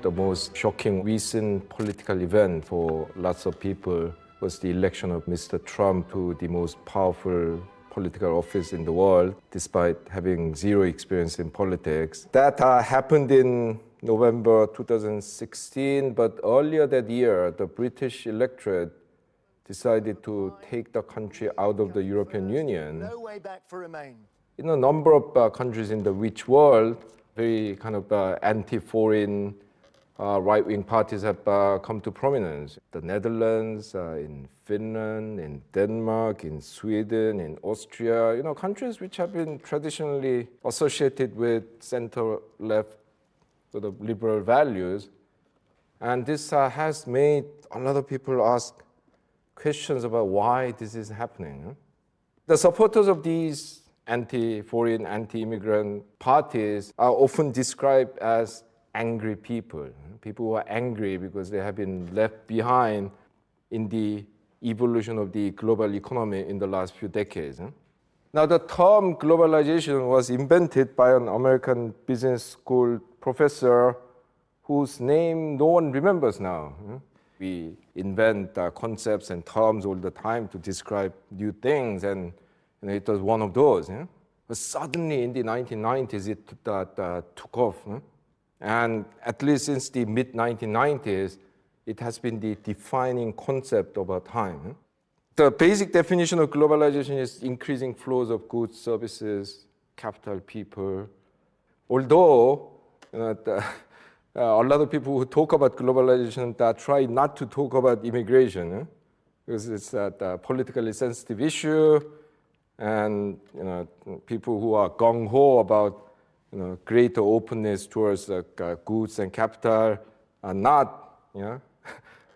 the most shocking recent political event for lots of people was the election of Mr. Trump to the most powerful political office in the world, despite having zero experience in politics. That happened in November 2016, but earlier that year, the British electorate decided to take the country out of the European Union. No way back for Remain. In a number of countries in the rich world, very kind of anti-foreign right-wing parties have come to prominence. The Netherlands, in Finland, in Denmark, in Sweden, in Austria, countries which have been traditionally associated with center-left sort of liberal values. And this has made a lot of people ask questions about why this is happening. The supporters of these anti-foreign, anti-immigrant parties are often described as angry people. People who are angry because they have been left behind in the evolution of the global economy in the last few decades. Now, the term globalization was invented by an American business school professor whose name no one remembers now. We invent concepts and terms all the time to describe new things, and it was one of those. But suddenly in the 1990s, it took off. And at least since the mid-1990s, it has been the defining concept of our time. The basic definition of globalization is increasing flows of goods, services, capital, people. Although a lot of people who talk about globalization try not to talk about immigration, because it's a politically sensitive issue, and people who are gung-ho about greater openness towards goods and capital are not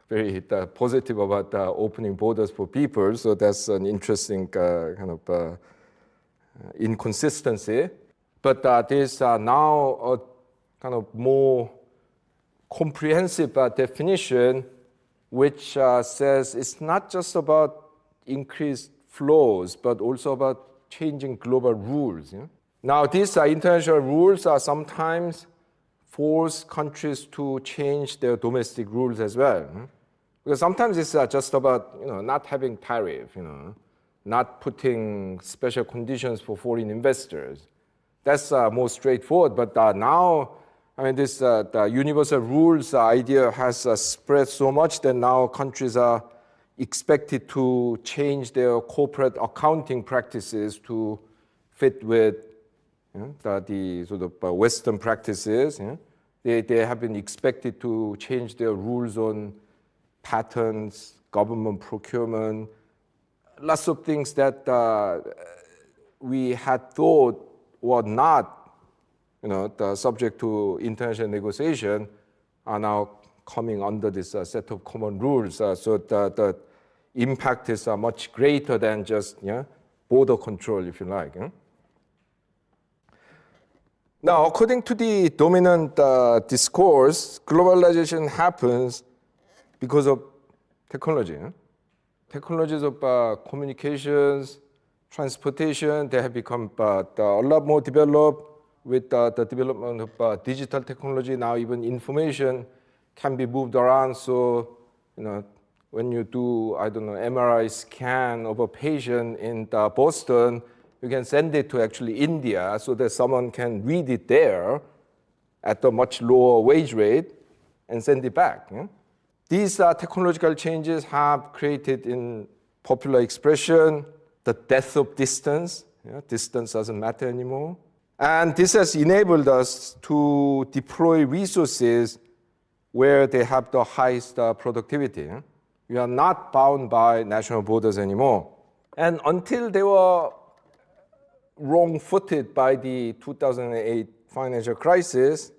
very positive about opening borders for people. So that's an interesting kind of inconsistency. But there's now a kind of more comprehensive definition which says it's not just about increased flows, but also about changing global rules. Now, these international rules sometimes force countries to change their domestic rules as well. Because sometimes it's just about not having tariff, not putting special conditions for foreign investors. That's more straightforward. But now, this the universal rules idea has spread so much that now countries are expected to change their corporate accounting practices to fit with the sort of Western practices. They have been expected to change their rules on patents, government procurement, lots of things that we had thought were not subject to international negotiation are now coming under this set of common rules. So the impact is much greater than just border control, if you like. Now, according to the dominant discourse, globalization happens because of technology. Technologies of communications, transportation, they have become a lot more developed with the development of digital technology. Now even information can be moved around. So, when you do, MRI scan of a patient in Boston, you can send it to actually India so that someone can read it there at a much lower wage rate and send it back. These technological changes have created, in popular expression, the death of distance. Distance doesn't matter anymore. And this has enabled us to deploy resources where they have the highest productivity. We are not bound by national borders anymore. And until they were wrong-footed by the 2008 financial crisis,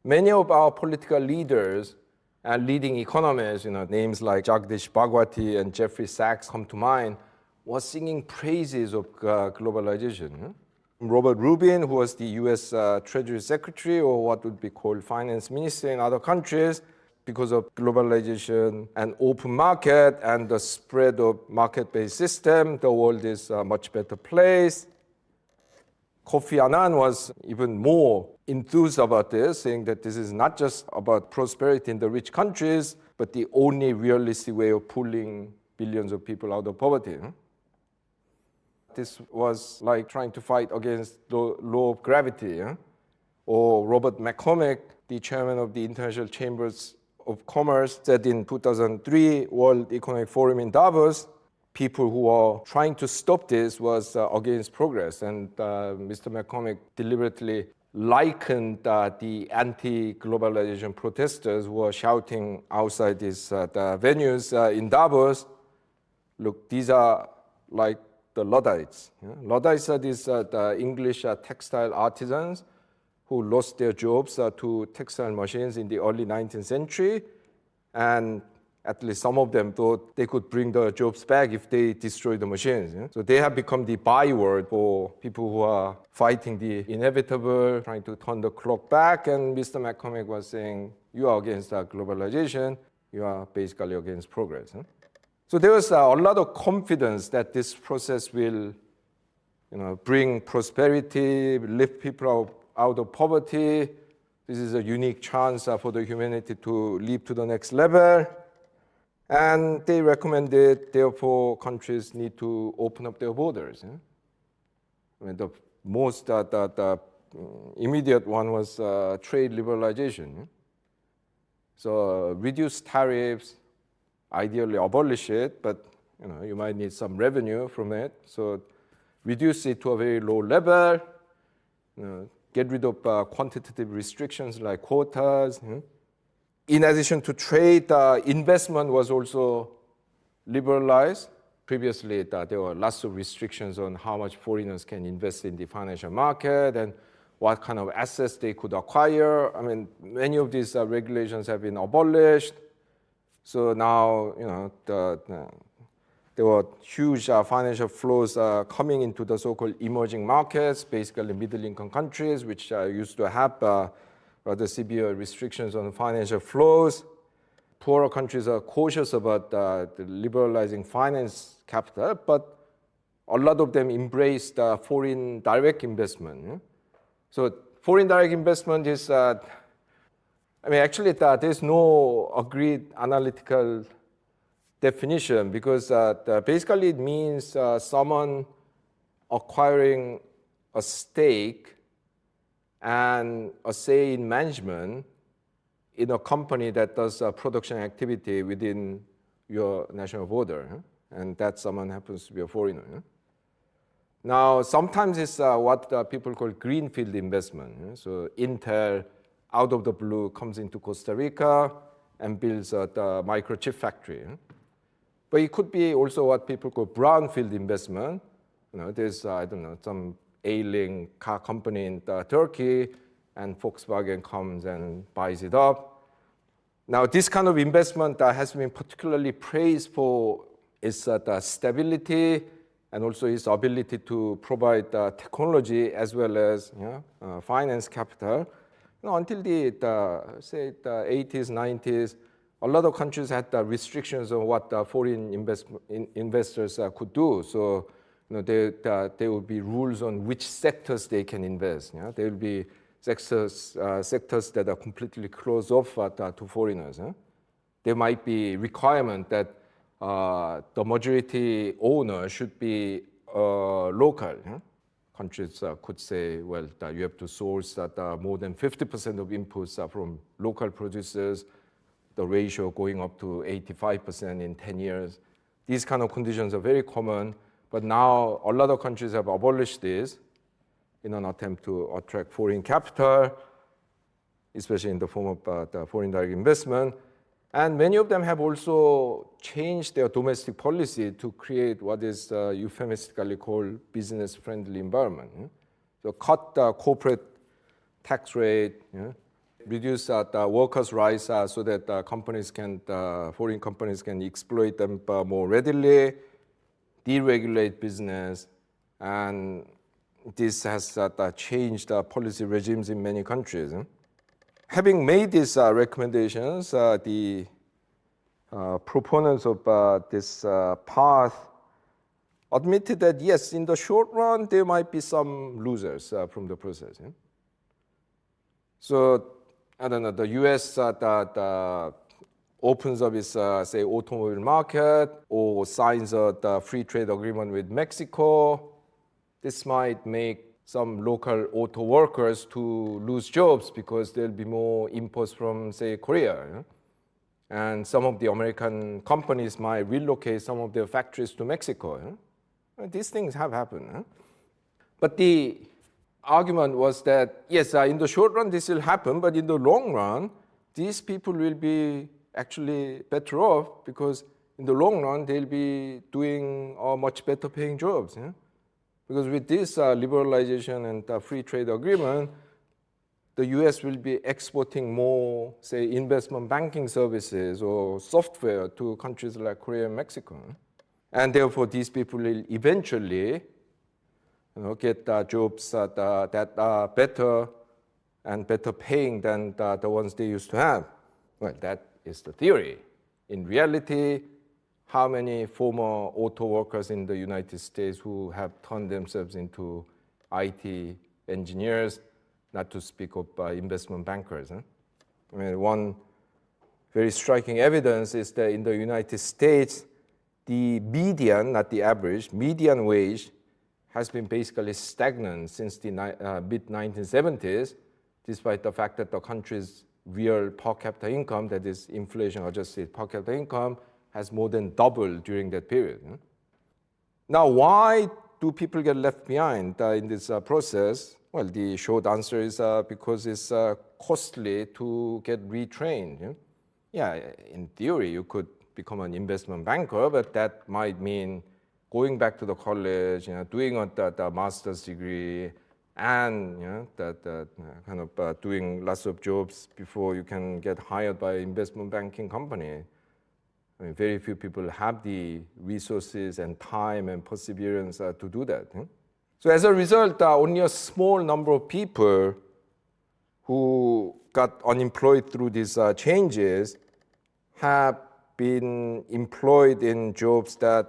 many of our political leaders and leading economists, names like Jagdish Bhagwati and Jeffrey Sachs come to mind, were singing praises of globalization. Robert Rubin, who was the US Treasury Secretary, or what would be called finance minister in other countries, because of globalization and open market and the spread of market-based system, the world is a much better place. Kofi Annan was even more enthused about this, saying that this is not just about prosperity in the rich countries, but the only realistic way of pulling billions of people out of poverty. This was like trying to fight against the law of gravity. Or Robert McCormick, the chairman of the International Chambers of Commerce, said in 2003 World Economic Forum in Davos, people who are trying to stop this was against progress. And Mr. McCormick deliberately likened the anti-globalization protesters who are shouting outside these the venues in Davos, look, these are like the Luddites. Luddites are these the English textile artisans who lost their jobs to textile machines in the early 19th century, and at least some of them thought they could bring the jobs back if they destroy the machines. So they have become the byword for people who are fighting the inevitable, trying to turn the clock back. And Mr. McCormick was saying, you are against globalization, you are basically against progress. So there was a lot of confidence that this process will bring prosperity, lift people out of poverty. This is a unique chance for the humanity to leap to the next level. And they recommended, therefore, countries need to open up their borders. I mean, the most the immediate one was trade liberalization. So reduce tariffs, ideally abolish it, but you might need some revenue from it. So reduce it to a very low level. Get rid of quantitative restrictions like quotas. In addition to trade, investment was also liberalized. Previously, there were lots of restrictions on how much foreigners can invest in the financial market and what kind of assets they could acquire. I mean, many of these regulations have been abolished. So now, there were huge financial flows coming into the so-called emerging markets, basically middle-income countries, which used to have rather severe restrictions on financial flows. Poorer countries are cautious about liberalizing finance capital, but a lot of them embraced foreign direct investment. So foreign direct investment is, actually there's no agreed analytical definition because basically it means someone acquiring a stake and a say in management in a company that does production activity within your national border. And that someone happens to be a foreigner. Now, sometimes it's what people call greenfield investment. So Intel, out of the blue, comes into Costa Rica and builds the microchip factory. But it could be also what people call brownfield investment. There's, some ailing car company in Turkey, and Volkswagen comes and buys it up. Now, this kind of investment has been particularly praised for its stability and also its ability to provide technology as well as finance capital. Until the 80s, 90s, a lot of countries had restrictions on what foreign investors could do. So there will be rules on which sectors they can invest. There will be sectors that are completely closed off to foreigners. There might be requirement that the majority owner should be local. Countries could say, well, you have to source more than 50% of inputs from local producers, the ratio going up to 85% in 10 years. These kind of conditions are very common. But now a lot of countries have abolished this in an attempt to attract foreign capital, especially in the form of the foreign direct investment. And many of them have also changed their domestic policy to create what is euphemistically called business-friendly environment. So cut the corporate tax rate, reduce the workers' rights so that foreign companies can exploit them more readily, deregulate business, and this has changed policy regimes in many countries. Having made these recommendations, the proponents of this path admitted that yes, in the short run, there might be some losers from the process. Yeah? So, I don't know, the US opens up its, say, automobile market or signs a free trade agreement with Mexico. This might make some local auto workers to lose jobs because there'll be more imports from, say, Korea. You know? And some of the American companies might relocate some of their factories to Mexico. You know? These things have happened. Huh? But the argument was that, yes, in the short run this will happen, but in the long run, these people will be actually better off because in the long run, they'll be doing much better paying jobs. Yeah? Because with this liberalization and free trade agreement, the US will be exporting more, say, investment banking services or software to countries like Korea and Mexico. And therefore, these people will eventually get jobs that are better and better paying than the ones they used to have. Well, that is the theory. In reality, how many former auto workers in the United States who have turned themselves into IT engineers, not to speak of investment bankers? Huh? I mean, one very striking evidence is that in the United States, the median, not the average, median wage has been basically stagnant since the mid-1970s, despite the fact that the country's real per capita income, that is inflation-adjusted per capita income, has more than doubled during that period. Now, why do people get left behind in this process? Well, the short answer is because it's costly to get retrained. Yeah, in theory, you could become an investment banker, but that might mean going back to the college, doing the master's degree, and kind of doing lots of jobs before you can get hired by an investment banking company. I mean, very few people have the resources and time and perseverance to do that. So as a result, only a small number of people who got unemployed through these changes have been employed in jobs that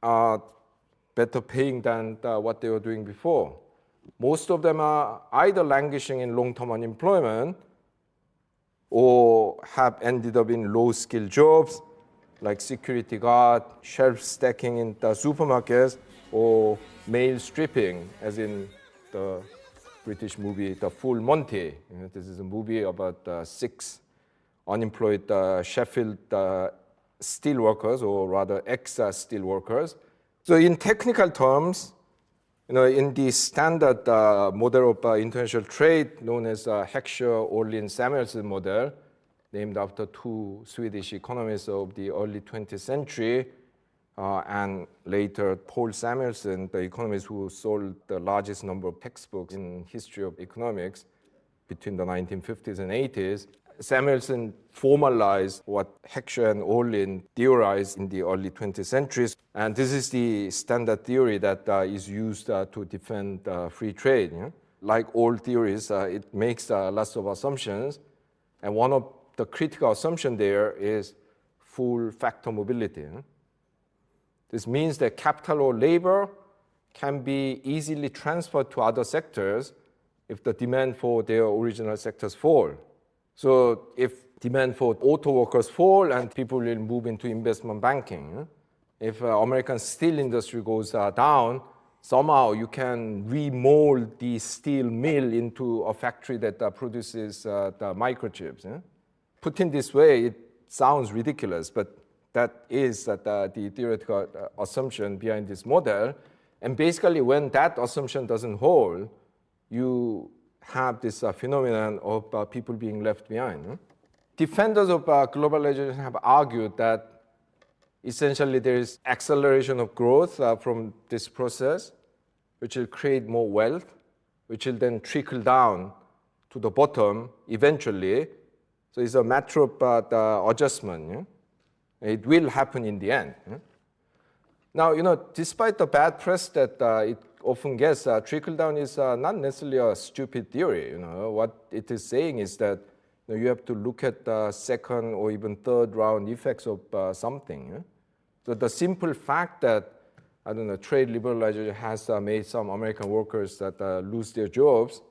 are better paying than what they were doing before. Most of them are either languishing in long-term unemployment or have ended up in low-skill jobs like security guard, shelf stacking in the supermarkets, or mail stripping, as in the British movie The Full Monty. This is a movie about 6 unemployed Sheffield steel workers, or rather ex-steel workers. So in technical terms, in the standard model of international trade known as Heckscher-Ohlin-Samuelson model, named after 2 Swedish economists of the early 20th century, and later Paul Samuelson, the economist who sold the largest number of textbooks in history of economics between the 1950s and 80s. Samuelson formalized what Heckscher and Ohlin theorized in the early 20th century. And this is the standard theory that is used to defend free trade. Like all theories, it makes lots of assumptions. And one of the critical assumption there is full factor mobility. This means that capital or labor can be easily transferred to other sectors if the demand for their original sectors fall. So if demand for auto workers fall and people will move into investment banking, if American steel industry goes down, somehow you can remold the steel mill into a factory that produces the microchips. Put in this way, it sounds ridiculous, but that is the theoretical assumption behind this model. And basically, when that assumption doesn't hold, you have this phenomenon of people being left behind. Defenders of globalization have argued that essentially there is acceleration of growth from this process, which will create more wealth, which will then trickle down to the bottom eventually. So it's a matter of the adjustment. It will happen in the end. Now, despite the bad press that it often gets, trickle-down is not necessarily a stupid theory. What it is saying is that you have to look at the second or even third round effects of something. So the simple fact that I don't know, trade liberalization has made some American workers that lose their jobs,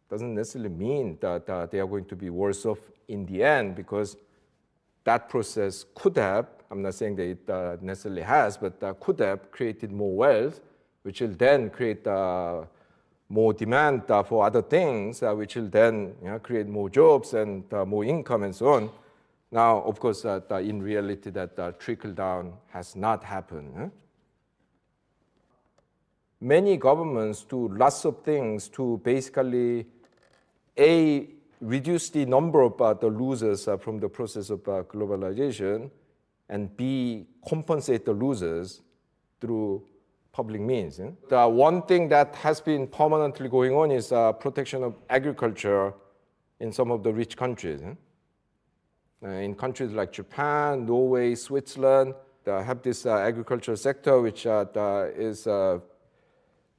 doesn't necessarily mean that they are going to be worse off in the end, because that process could have, I'm not saying that it necessarily has, but could have created more wealth, which will then create more demand for other things, which will then create more jobs and more income and so on. Now, of course, in reality, that trickle down has not happened. Many governments do lots of things to basically, A, reduce the number of the losers from the process of globalization, and B, compensate the losers through public means. The one thing that has been permanently going on is protection of agriculture in some of the rich countries. In countries like Japan, Norway, Switzerland, they have this agricultural sector which is,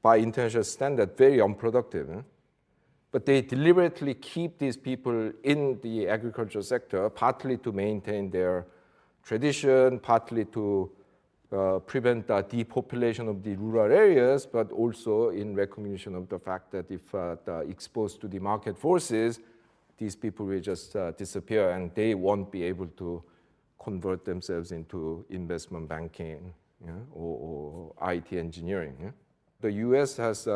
by international standard, very unproductive. But they deliberately keep these people in the agricultural sector, partly to maintain their tradition, partly to prevent the depopulation of the rural areas, but also in recognition of the fact that if exposed to the market forces, these people will just disappear and they won't be able to convert themselves into investment banking or IT engineering. The US has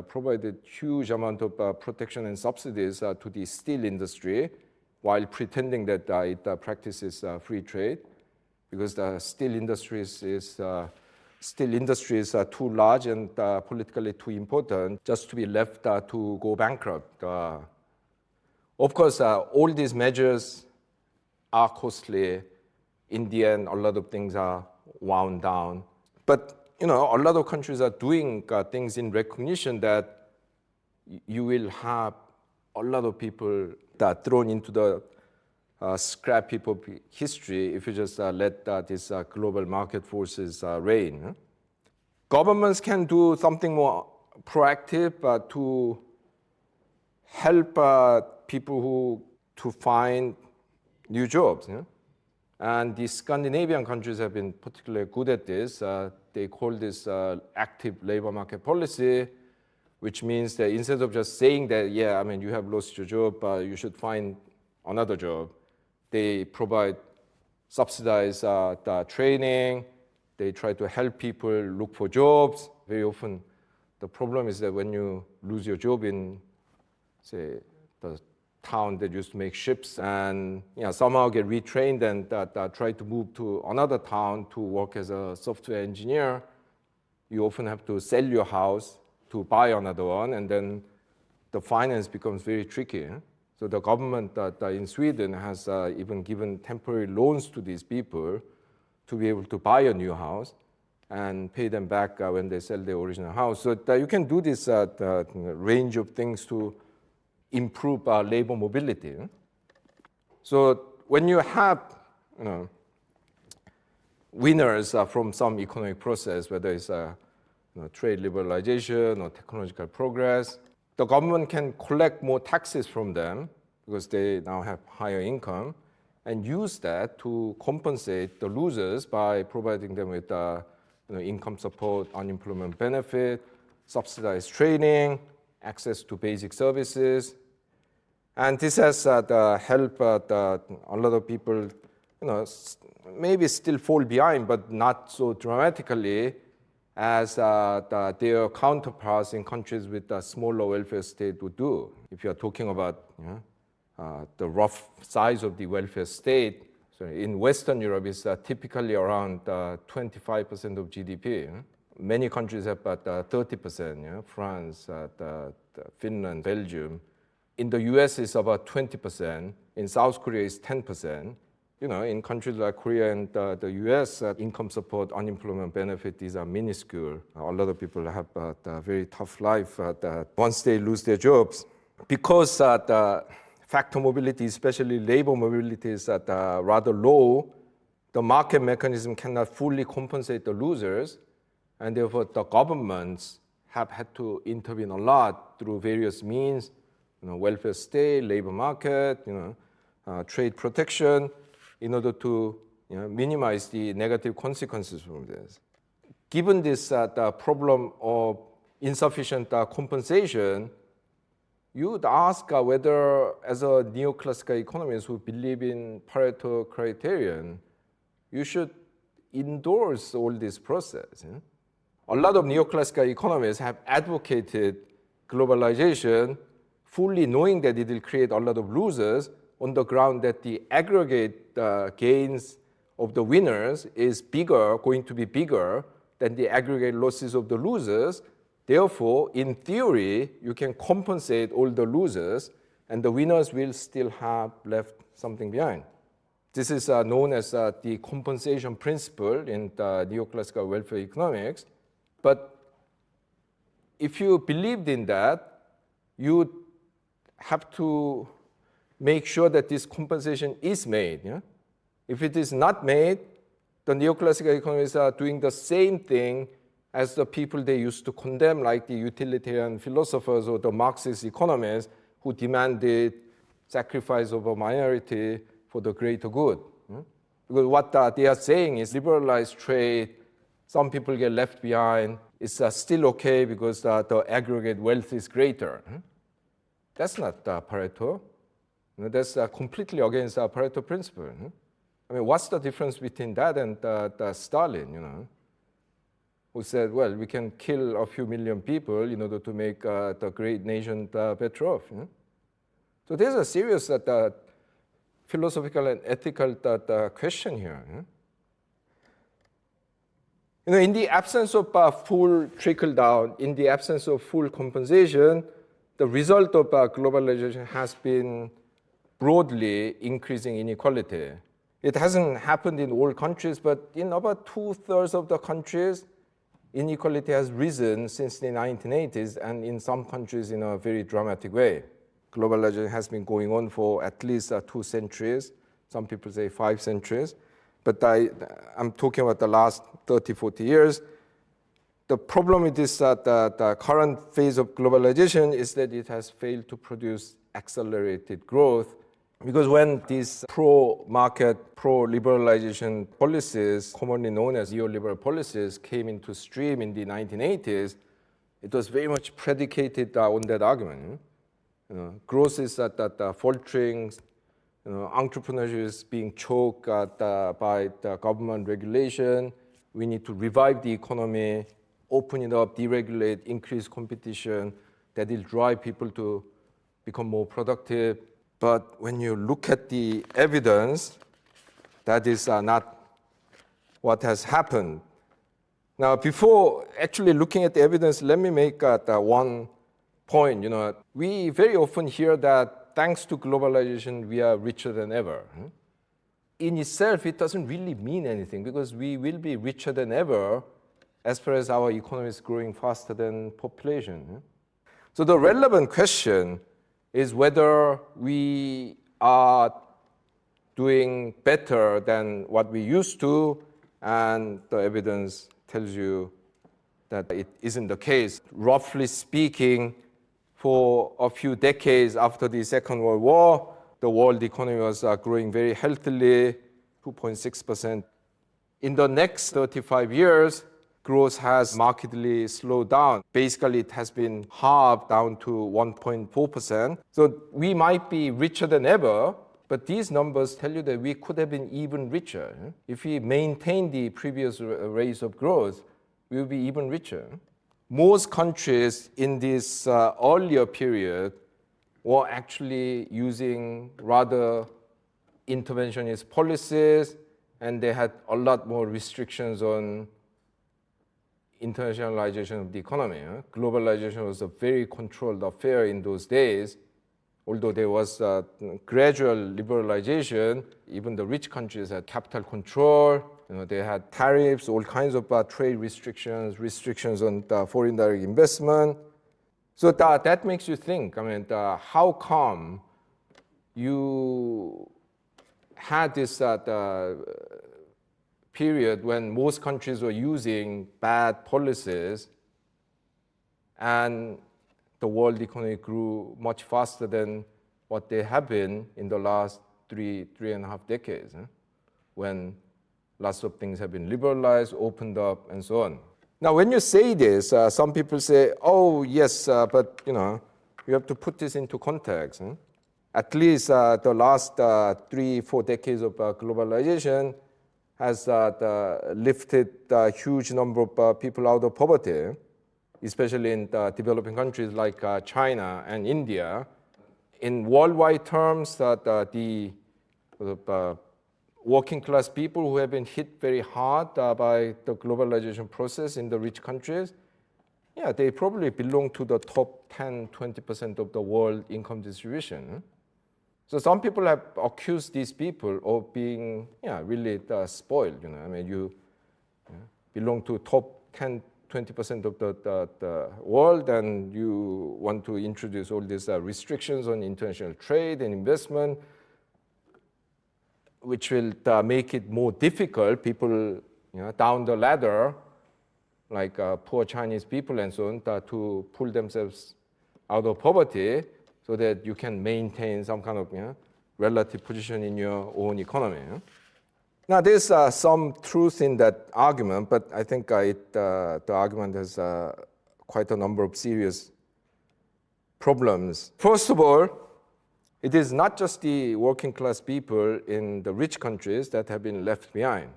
provided huge amount of protection and subsidies to the steel industry while pretending that it practices free trade, because the steel industry is too large and politically too important just to be left to go bankrupt. Of course, all these measures are costly. In the end, a lot of things are wound down. But a lot of countries are doing things in recognition that you will have a lot of people that are thrown into the scrap heap of history if you just let these global market forces reign. Governments can do something more proactive to help people to find new jobs. And the Scandinavian countries have been particularly good at this. They call this active labor market policy, which means that instead of just saying that, you have lost your job, you should find another job, they provide subsidized training. They try to help people look for jobs. Very often, the problem is that when you lose your job in, say, the town that used to make ships and somehow get retrained and try to move to another town to work as a software engineer, you often have to sell your house to buy another one, and then the finance becomes very tricky. So the government in Sweden has even given temporary loans to these people to be able to buy a new house and pay them back when they sell their original house. So you can do this range of things to improve labor mobility. So when you have winners from some economic process, whether it's trade liberalization or technological progress, the government can collect more taxes from them because they now have higher income, and use that to compensate the losers by providing them with income support, unemployment benefit, subsidized training, access to basic services. And this has helped a lot of people maybe still fall behind, but not so dramatically as their counterparts in countries with a smaller welfare state would do. If you are talking about the rough size of the welfare state, so in Western Europe it's typically around 25% of GDP. Many countries have about 30%, France, Finland, Belgium. In the US it's about 20%. In South Korea it's 10%. In countries like Korea and the US, income support, unemployment benefit, these are minuscule. A lot of people have a very tough life once they lose their jobs. Because the factor mobility, especially labor mobility, is rather low, the market mechanism cannot fully compensate the losers, and therefore the governments have had to intervene a lot through various means, welfare state, labor market, trade protection, in order to minimize the negative consequences from this. given this the problem of insufficient compensation, you would ask whether, as a neoclassical economist who believe in Pareto criterion, you should endorse all this process. A lot of neoclassical economists have advocated globalization, fully knowing that it will create a lot of losers, on the ground that the aggregate gains of the winners is going to be bigger than the aggregate losses of the losers. Therefore, in theory, you can compensate all the losers, and the winners will still have left something behind. This is known as the compensation principle in the neoclassical welfare economics. But if you believed in that, you have to make sure that this compensation is made. Yeah? If it is not made, the neoclassical economists are doing the same thing as the people they used to condemn, like the utilitarian philosophers or the Marxist economists who demanded sacrifice of a minority for the greater good. Because what they are saying is liberalized trade, some people get left behind, it's still okay because the aggregate wealth is greater. That's not Pareto. That's completely against the Pareto principle. I mean, what's the difference between that and the Stalin, who said, well, we can kill a few million people in order to make the great nation better off. So there's a serious philosophical and ethical question here. In the absence of full trickle down, in the absence of full compensation, the result of globalization has been broadly increasing inequality. It hasn't happened in all countries, but in about 2/3 of the countries, inequality has risen since the 1980s, and in some countries in a very dramatic way. Globalization has been going on for at least 2 centuries. Some people say 5 centuries. But I'm talking about the last 30, 40 years. The problem with this, the current phase of globalization is that it has failed to produce accelerated growth. Because when these pro-market, pro-liberalization policies, commonly known as neoliberal policies, came into stream in the 1980s, it was very much predicated on that argument. Growth is faltering, entrepreneurship is being choked by the government regulation. We need to revive the economy, open it up, deregulate, increase competition. That will drive people to become more productive. But when you look at the evidence, that is not what has happened. Now, before actually looking at the evidence, let me make one point. We very often hear that thanks to globalization, we are richer than ever. In itself, it doesn't really mean anything because we will be richer than ever as far as our economy is growing faster than population. So the relevant question is whether we are doing better than what we used to, and the evidence tells you that it isn't the case. Roughly speaking, for a few decades after the Second World War, the world economy was growing very healthily, 2.6%. In the next 35 years, growth has markedly slowed down. Basically, it has been halved down to 1.4%. So we might be richer than ever, but these numbers tell you that we could have been even richer. If we maintain the previous rates of growth, we will be even richer. Most countries in this earlier period were actually using rather interventionist policies, and they had a lot more restrictions on internationalization of the economy. Globalization was a very controlled affair in those days. Although there was gradual liberalization, even the rich countries had capital control. They had tariffs, all kinds of trade restrictions on foreign direct investment. So that makes you think, how come you had this period when most countries were using bad policies and the world economy grew much faster than what they have been in the last three and a half decades, when lots of things have been liberalized, opened up, and so on. Now, when you say this, some people say, oh, yes, but, you have to put this into context. At least the last 3-4 decades of globalization has lifted a huge number of people out of poverty, especially in developing countries like China and India. In worldwide terms, the working class people who have been hit very hard by the globalization process in the rich countries, yeah, they probably belong to the top 10, 20% of the world income distribution. So some people have accused these people of being really spoiled. You belong to top 10, 20% of the world, and you want to introduce all these restrictions on international trade and investment, which will make it more difficult. People down the ladder, like poor Chinese people and so on, to pull themselves out of poverty so that you can maintain some kind of relative position in your own economy. Now, there's some truth in that argument, but I think the argument has quite a number of serious problems. First of all, it is not just the working class people in the rich countries that have been left behind.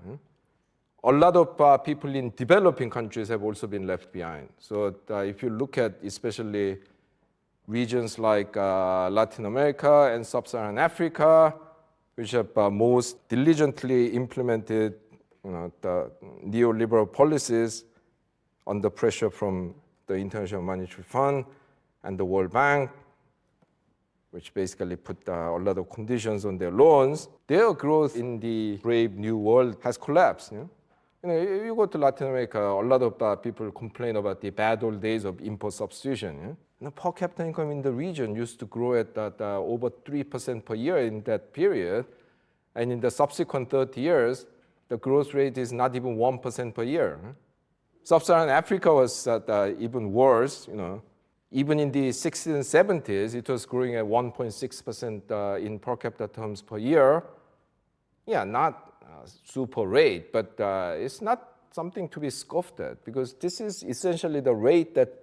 A lot of people in developing countries have also been left behind. So if you look at especially regions like Latin America and Sub-Saharan Africa, which have most diligently implemented the neoliberal policies under pressure from the International Monetary Fund and the World Bank, which basically put a lot of conditions on their loans, their growth in the brave new world has collapsed. You go to Latin America, a lot of people complain about the bad old days of import substitution. Per capita income in the region used to grow at over 3% per year in that period. And in the subsequent 30 years, the growth rate is not even 1% per year. Sub-Saharan Africa was even worse. Even in the 60s and 70s, it was growing at 1.6% in per capita terms per year. Yeah, not super rate, but it's not something to be scoffed at, because this is essentially the rate that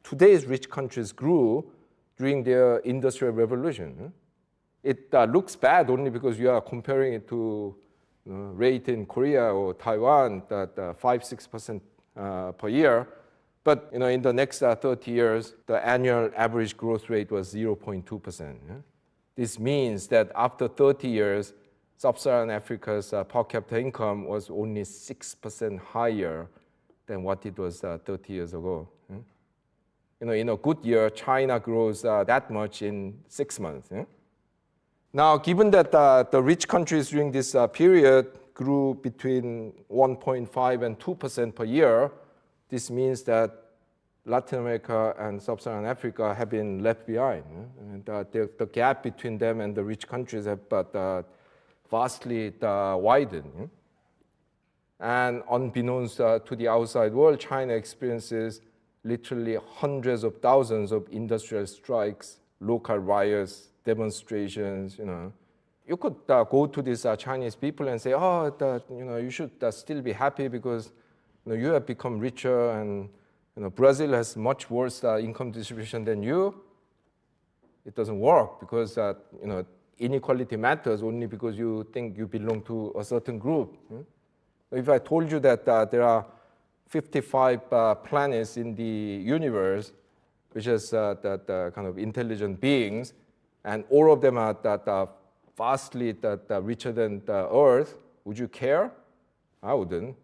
today's rich countries grew during their industrial revolution. It looks bad only because you are comparing it to rate in Korea or Taiwan, that 5-6% per year. But in the next 30 years, the annual average growth rate was 0.2%. This means that after 30 years, Sub-Saharan Africa's per capita income was only 6% higher than what it was 30 years ago. In a good year, China grows that much in 6 months. Now, given that the rich countries during this period grew between 1.5 and 2% per year, this means that Latin America and Sub-Saharan Africa have been left behind. And the gap between them and the rich countries have vastly widened. And unbeknownst to the outside world, China experiences literally hundreds of thousands of industrial strikes, local riots, demonstrations. You could go to these Chinese people and say, you should still be happy because you have become richer, and Brazil has much worse income distribution than you. It doesn't work, because inequality matters only because you think you belong to a certain group. If I told you that there are 55 planets in the universe, which is that kind of intelligent beings, and all of them are vastly richer than the Earth, would you care? I wouldn't.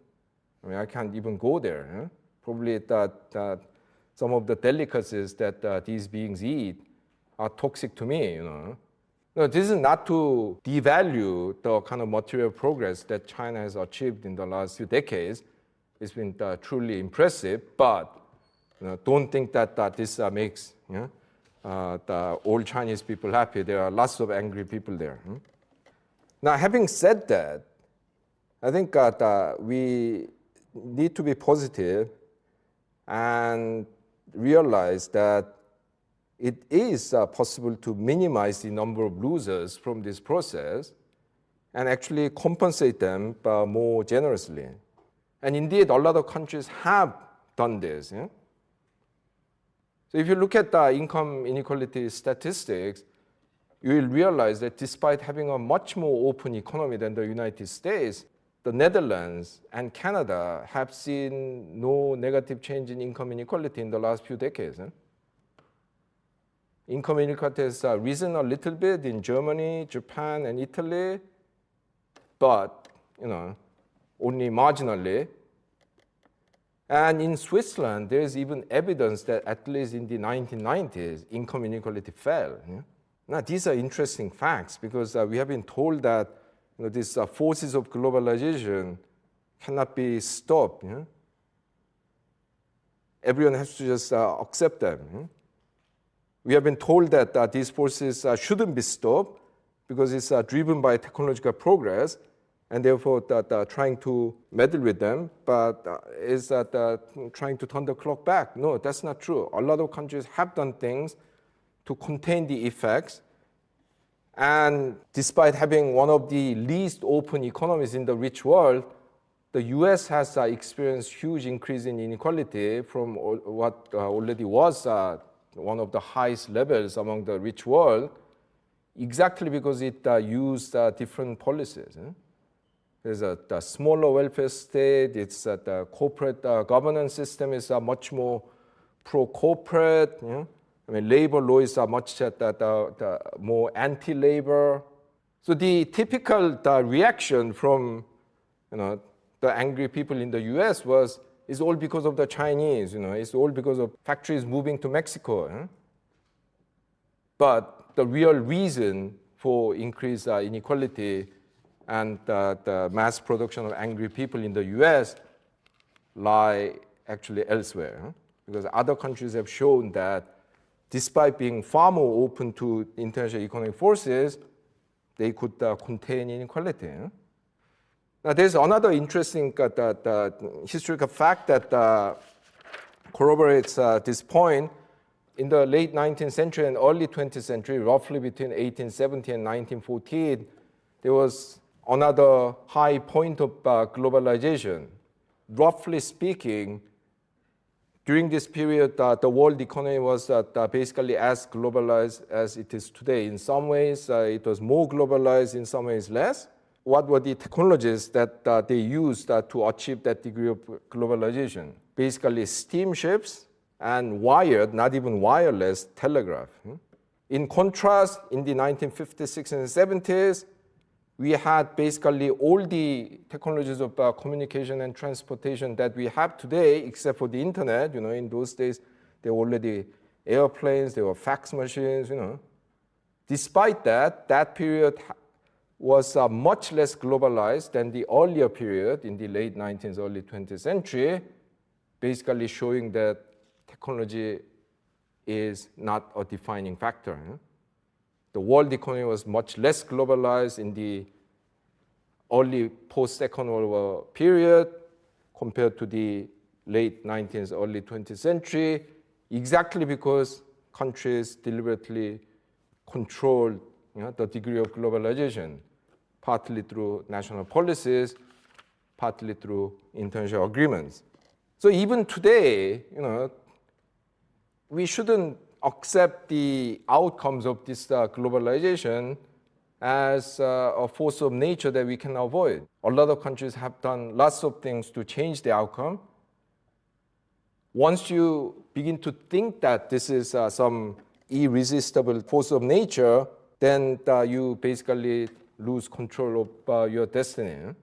I can't even go there. Probably some of the delicacies that these beings eat are toxic to me. No, this is not to devalue the kind of material progress that China has achieved in the last few decades. It's been truly impressive, but don't think that this makes the old Chinese people happy. There are lots of angry people there. Now, having said that, I think that we need to be positive and realize that it is possible to minimize the number of losers from this process and actually compensate them more generously. And indeed, a lot of countries have done this. Yeah? So if you look at the income inequality statistics, you will realize that despite having a much more open economy than the United States, the Netherlands and Canada have seen no negative change in income inequality in the last few decades. Income inequality has risen a little bit in Germany, Japan, and Italy, but only marginally. And in Switzerland, there is even evidence that at least in the 1990s, income inequality fell. Yeah? Now, these are interesting facts because we have been told that these forces of globalization cannot be stopped. Yeah? Everyone has to just accept them. Yeah? We have been told that these forces shouldn't be stopped because it's driven by technological progress, and therefore trying to meddle with them, but is trying to turn the clock back. No, that's not true. A lot of countries have done things to contain the effects, and despite having one of the least open economies in the rich world, the US has experienced huge increase in inequality from what already was one of the highest levels among the rich world, exactly because it used different policies. There's a smaller welfare state. It's the corporate governance system is much more pro-corporate. I mean, labor law is much more anti-labor. So the typical reaction from the angry people in the U.S. is all because of the Chinese. It's all because of factories moving to Mexico. But the real reason for increased inequality and the mass production of angry people in the US lie actually elsewhere. Because other countries have shown that despite being far more open to international economic forces, they could contain inequality. Now, there's another interesting historical fact that corroborates this point. In the late 19th century and early 20th century, roughly between 1870 and 1914, there was another high point of globalization. Roughly speaking, during this period, the world economy was basically as globalized as it is today. In some ways, it was more globalized, in some ways less. What were the technologies that they used to achieve that degree of globalization? Basically, steamships and wired, not even wireless, telegraph. In contrast, in the 1950s, 60s, and 70s, we had basically all the technologies of communication and transportation that we have today, except for the internet. In those days, there were already airplanes, there were fax machines. Despite that, that period was much less globalized than the earlier period in the late 19th, early 20th century, basically showing that technology is not a defining factor. The world economy was much less globalized in the early post-Second World War period compared to the late 19th, early 20th century, exactly because countries deliberately controlled the degree of globalization, partly through national policies, partly through international agreements. So even today, we shouldn't accept the outcomes of this globalization as a force of nature that we can avoid. A lot of countries have done lots of things to change the outcome. Once you begin to think that this is some irresistible force of nature, then you basically lose control of your destiny.